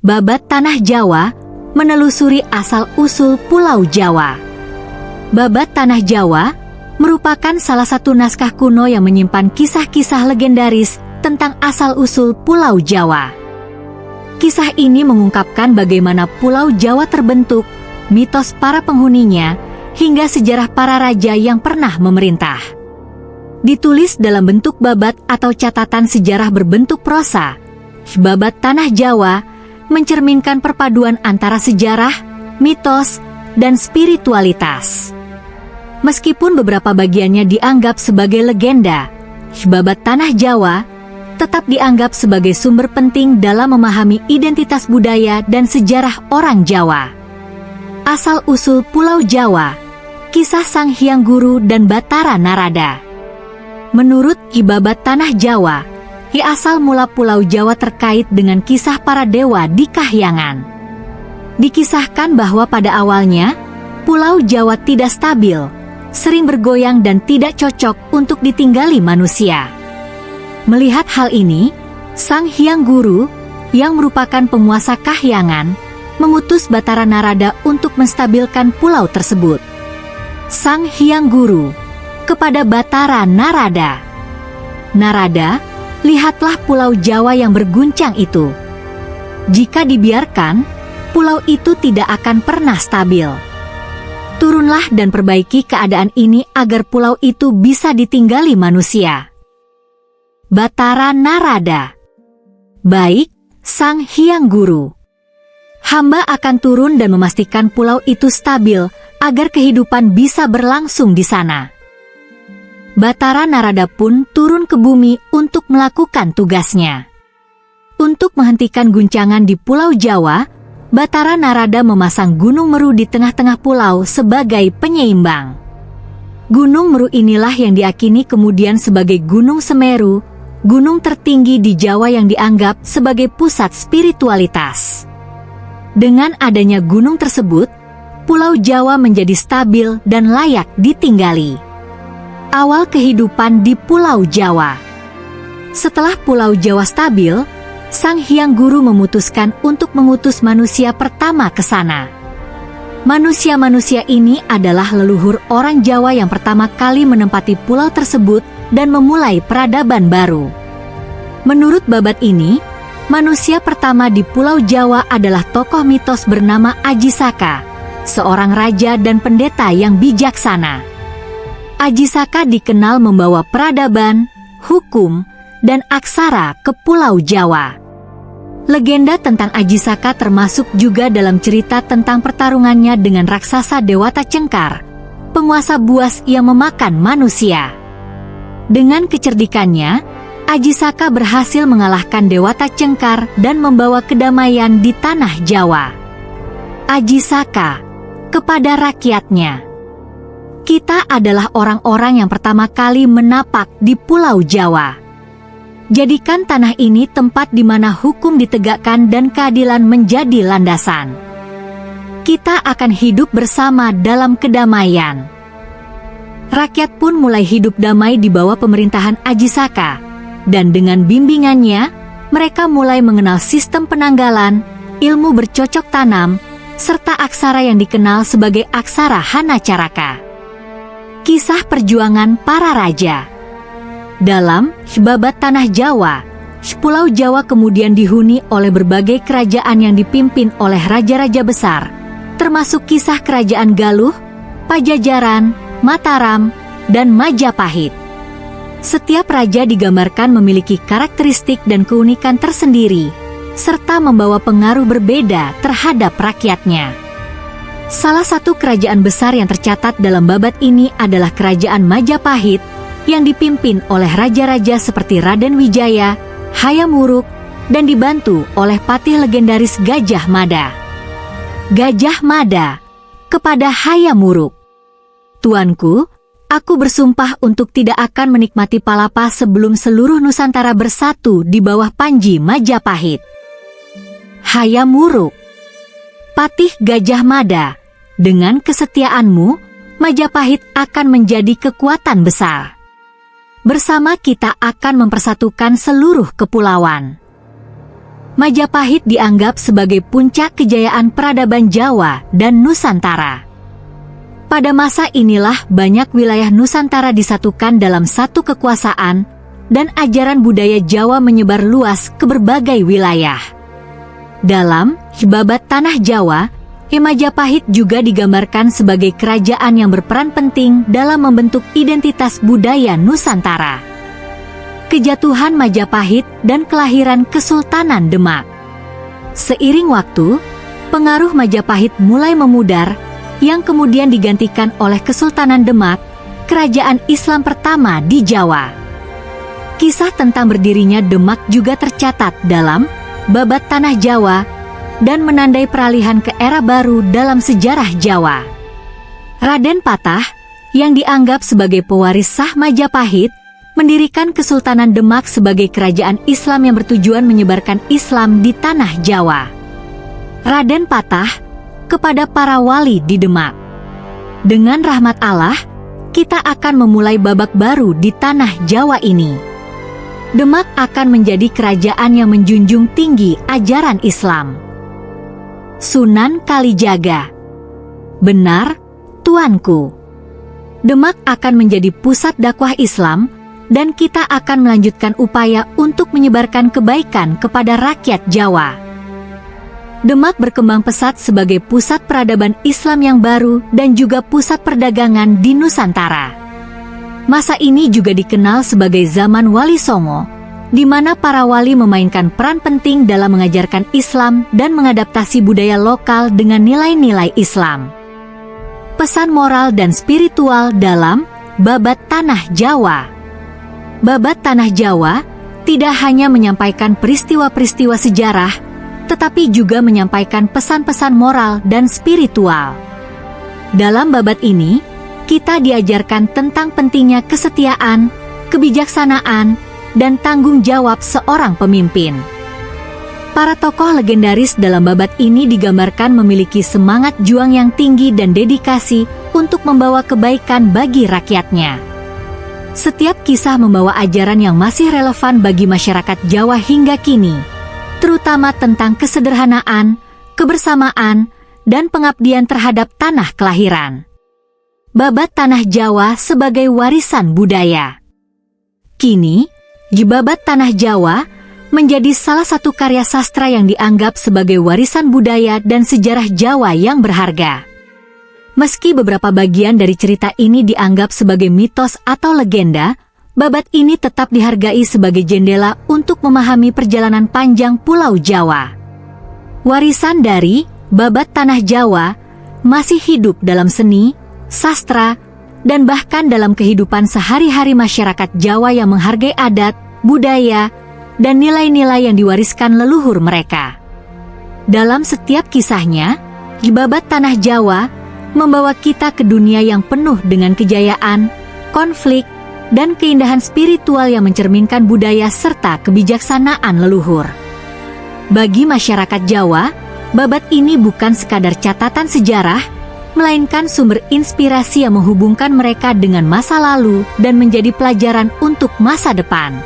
Babat Tanah Jawa menelusuri asal-usul Pulau Jawa. Babat Tanah Jawa merupakan salah satu naskah kuno yang menyimpan kisah-kisah legendaris tentang asal-usul Pulau Jawa. Kisah ini mengungkapkan bagaimana Pulau Jawa terbentuk, mitos para penghuninya, hingga sejarah para raja yang pernah memerintah. Ditulis dalam bentuk babat atau catatan sejarah berbentuk prosa, Babat Tanah Jawa mencerminkan perpaduan antara sejarah, mitos, dan spiritualitas. Meskipun beberapa bagiannya dianggap sebagai legenda, Babat Tanah Jawa tetap dianggap sebagai sumber penting dalam memahami identitas budaya dan sejarah orang Jawa. Asal-usul Pulau Jawa, kisah Sang Hyang Guru dan Batara Narada. Menurut Babat Tanah Jawa, asal mula Pulau Jawa terkait dengan kisah para dewa di Kahyangan. Dikisahkan bahwa pada awalnya, Pulau Jawa tidak stabil, sering bergoyang dan tidak cocok untuk ditinggali manusia. Melihat hal ini, Sang Hyang Guru, yang merupakan penguasa Kahyangan, mengutus Batara Narada untuk menstabilkan pulau tersebut. Sang Hyang Guru kepada Batara Narada, "Narada, lihatlah Pulau Jawa yang berguncang itu. Jika dibiarkan, pulau itu tidak akan pernah stabil. Turunlah dan perbaiki keadaan ini agar pulau itu bisa ditinggali manusia." Batara Narada, "Baik, Sang Hyang Guru. Hamba akan turun dan memastikan pulau itu stabil agar kehidupan bisa berlangsung di sana." Batara Narada pun turun ke bumi untuk melakukan tugasnya. Untuk menghentikan guncangan di Pulau Jawa, Batara Narada memasang Gunung Meru di tengah-tengah pulau sebagai penyeimbang. Gunung Meru inilah yang diakini kemudian sebagai Gunung Semeru, gunung tertinggi di Jawa yang dianggap sebagai pusat spiritualitas. Dengan adanya gunung tersebut, Pulau Jawa menjadi stabil dan layak ditinggali. Awal kehidupan di Pulau Jawa. Setelah Pulau Jawa stabil, Sang Hyang Guru memutuskan untuk mengutus manusia pertama ke sana. Manusia-manusia ini adalah leluhur orang Jawa yang pertama kali menempati pulau tersebut dan memulai peradaban baru. Menurut babat ini, manusia pertama di Pulau Jawa adalah tokoh mitos bernama Aji Saka, seorang raja dan pendeta yang bijaksana. Aji Saka dikenal membawa peradaban, hukum, dan aksara ke Pulau Jawa. Legenda tentang Aji Saka termasuk juga dalam cerita tentang pertarungannya dengan raksasa Dewata Cengkar, penguasa buas yang memakan manusia. Dengan kecerdikannya, Aji Saka berhasil mengalahkan Dewata Cengkar dan membawa kedamaian di tanah Jawa. Aji Saka kepada rakyatnya, "Kita adalah orang-orang yang pertama kali menapak di Pulau Jawa. Jadikan tanah ini tempat di mana hukum ditegakkan dan keadilan menjadi landasan. Kita akan hidup bersama dalam kedamaian." Rakyat pun mulai hidup damai di bawah pemerintahan Aji Saka, dan dengan bimbingannya, mereka mulai mengenal sistem penanggalan, ilmu bercocok tanam, serta aksara yang dikenal sebagai aksara Hanacaraka. Kisah perjuangan para raja. Dalam Babat Tanah Jawa, Pulau Jawa kemudian dihuni oleh berbagai kerajaan yang dipimpin oleh raja-raja besar, termasuk kisah kerajaan Galuh, Pajajaran, Mataram, dan Majapahit. Setiap raja digambarkan memiliki karakteristik dan keunikan tersendiri, serta membawa pengaruh berbeda terhadap rakyatnya. Salah satu kerajaan besar yang tercatat dalam babat ini adalah Kerajaan Majapahit, yang dipimpin oleh raja-raja seperti Raden Wijaya, Hayam Wuruk, dan dibantu oleh patih legendaris Gajah Mada. Gajah Mada kepada Hayam Wuruk, "Tuanku, aku bersumpah untuk tidak akan menikmati palapa sebelum seluruh Nusantara bersatu di bawah Panji Majapahit." Hayam Wuruk, "Patih Gajah Mada, dengan kesetiaanmu, Majapahit akan menjadi kekuatan besar. Bersama kita akan mempersatukan seluruh kepulauan." Majapahit dianggap sebagai puncak kejayaan peradaban Jawa dan Nusantara. Pada masa inilah banyak wilayah Nusantara disatukan dalam satu kekuasaan, dan ajaran budaya Jawa menyebar luas ke berbagai wilayah. Dalam Babat Tanah Jawa, Majapahit juga digambarkan sebagai kerajaan yang berperan penting dalam membentuk identitas budaya Nusantara. Kejatuhan Majapahit dan kelahiran Kesultanan Demak. Seiring waktu, pengaruh Majapahit mulai memudar, yang kemudian digantikan oleh Kesultanan Demak, kerajaan Islam pertama di Jawa. Kisah tentang berdirinya Demak juga tercatat dalam Babat Tanah Jawa dan menandai peralihan ke era baru dalam sejarah Jawa. Raden Patah, yang dianggap sebagai pewaris sah Majapahit, mendirikan Kesultanan Demak sebagai kerajaan Islam yang bertujuan menyebarkan Islam di tanah Jawa. Raden Patah kepada para wali di Demak. Dengan rahmat Allah, kita akan memulai babak baru di tanah Jawa ini. Demak akan menjadi kerajaan yang menjunjung tinggi ajaran Islam. Sunan Kalijaga. Benar, tuanku. Demak akan menjadi pusat dakwah Islam, dan kita akan melanjutkan upaya untuk menyebarkan kebaikan kepada rakyat Jawa. Demak berkembang pesat sebagai pusat peradaban Islam yang baru dan juga pusat perdagangan di Nusantara. Masa ini juga dikenal sebagai zaman Wali Songo, di mana para wali memainkan peran penting dalam mengajarkan Islam dan mengadaptasi budaya lokal dengan nilai-nilai Islam. Pesan moral dan spiritual dalam Babat Tanah Jawa. Babat Tanah Jawa tidak hanya menyampaikan peristiwa-peristiwa sejarah, tetapi juga menyampaikan pesan-pesan moral dan spiritual. Dalam babat ini, kita diajarkan tentang pentingnya kesetiaan, kebijaksanaan, dan tanggung jawab seorang pemimpin. Para tokoh legendaris dalam babat ini digambarkan memiliki semangat juang yang tinggi dan dedikasi untuk membawa kebaikan bagi rakyatnya. Setiap kisah membawa ajaran yang masih relevan bagi masyarakat Jawa hingga kini, terutama tentang kesederhanaan, kebersamaan, dan pengabdian terhadap tanah kelahiran. Babat Tanah Jawa sebagai warisan budaya. Kini, Babat Tanah Jawa menjadi salah satu karya sastra yang dianggap sebagai warisan budaya dan sejarah Jawa yang berharga. Meski beberapa bagian dari cerita ini dianggap sebagai mitos atau legenda, babat ini tetap dihargai sebagai jendela untuk memahami perjalanan panjang Pulau Jawa. Warisan dari Babat Tanah Jawa masih hidup dalam seni, sastra, dan bahkan dalam kehidupan sehari-hari masyarakat Jawa yang menghargai adat, budaya, dan nilai-nilai yang diwariskan leluhur mereka. Dalam setiap kisahnya, Babat Tanah Jawa membawa kita ke dunia yang penuh dengan kejayaan, konflik, dan keindahan spiritual yang mencerminkan budaya serta kebijaksanaan leluhur. Bagi masyarakat Jawa, babat ini bukan sekadar catatan sejarah, melainkan sumber inspirasi yang menghubungkan mereka dengan masa lalu dan menjadi pelajaran untuk masa depan.